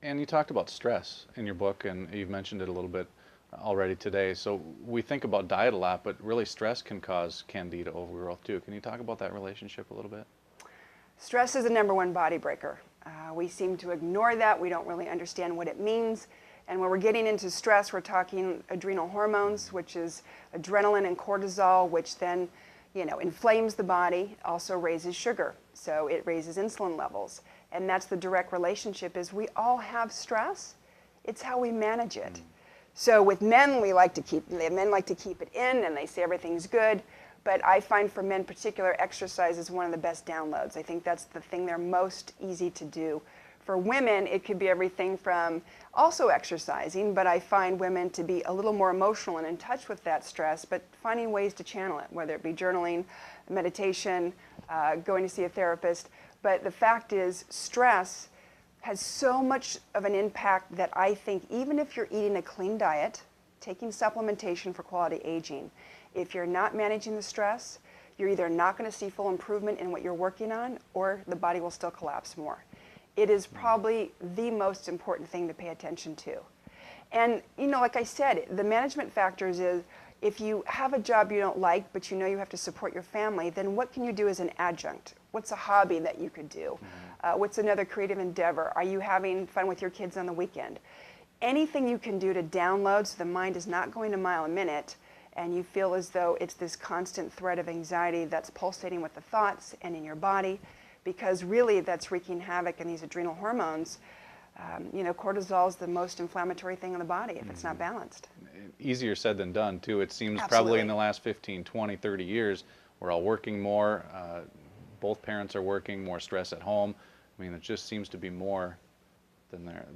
And you talked about stress in your book, and you've mentioned it a little bit already today. So we think about diet a lot, but really stress can cause candida overgrowth too. Can you talk about that relationship a little bit? Stress is the number one body breaker. We seem to ignore that. We don't really understand what it means. And when we're getting into stress, we're talking adrenal hormones, which is adrenaline and cortisol, which then, inflames the body, also raises sugar. So it raises insulin levels. And that's the direct relationship is we all have stress. It's how we manage it. So with men, men like to keep it in and they say everything's good. But I find for men particular, exercise is one of the best downloads. I think that's the thing they're most easy to do. For women, it could be everything from also exercising, but I find women to be a little more emotional and in touch with that stress, but finding ways to channel it, whether it be journaling, meditation, going to see a therapist. But the fact is, stress has so much of an impact that I think even if you're eating a clean diet, taking supplementation for quality aging, if you're not managing the stress, you're either not going to see full improvement in what you're working on, or the body will still collapse more. It is probably the most important thing to pay attention to. And, like I said, the management factors is if you have a job you don't like, but you know you have to support your family, then what can you do as an adjunct? What's a hobby that you could do? What's another creative endeavor? Are you having fun with your kids on the weekend? Anything you can do to download so the mind is not going a mile a minute and you feel as though it's this constant thread of anxiety that's pulsating with the thoughts and in your body, because really that's wreaking havoc in these adrenal hormones. Cortisol is the most inflammatory thing in the body if it's not balanced. Easier said than done too. It seems Absolutely. Probably in the last 15, 20, 30 years, we're all working more. Both parents are working, more stress at home. I mean, it just seems to be more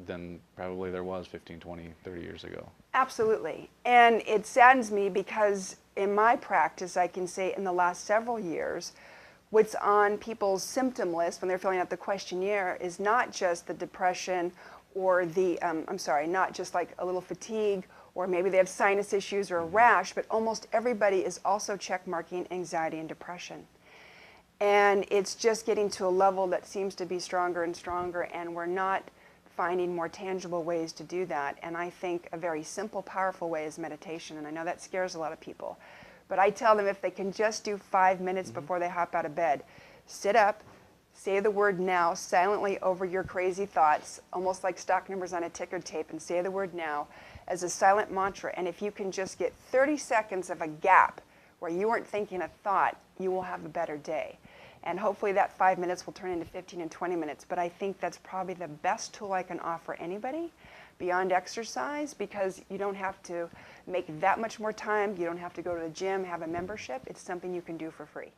than probably there was 15, 20, 30 years ago. Absolutely. And it saddens me because in my practice, I can say in the last several years, what's on people's symptom list when they're filling out the questionnaire is not just the depression or not just like a little fatigue, or maybe they have sinus issues or a rash, but almost everybody is also check marking anxiety and depression. And it's just getting to a level that seems to be stronger and stronger, and we're not finding more tangible ways to do that. And I think a very simple, powerful way is meditation, and I know that scares a lot of people. But I tell them if they can just do 5 minutes before they hop out of bed, sit up, say the word now silently over your crazy thoughts, almost like stock numbers on a ticker tape, and say the word now as a silent mantra. And if you can just get 30 seconds of a gap where you weren't thinking a thought, you will have a better day. And hopefully that 5 minutes will turn into 15 and 20 minutes. But I think that's probably the best tool I can offer anybody beyond exercise, because you don't have to make that much more time. You don't have to go to the gym, have a membership. It's something you can do for free.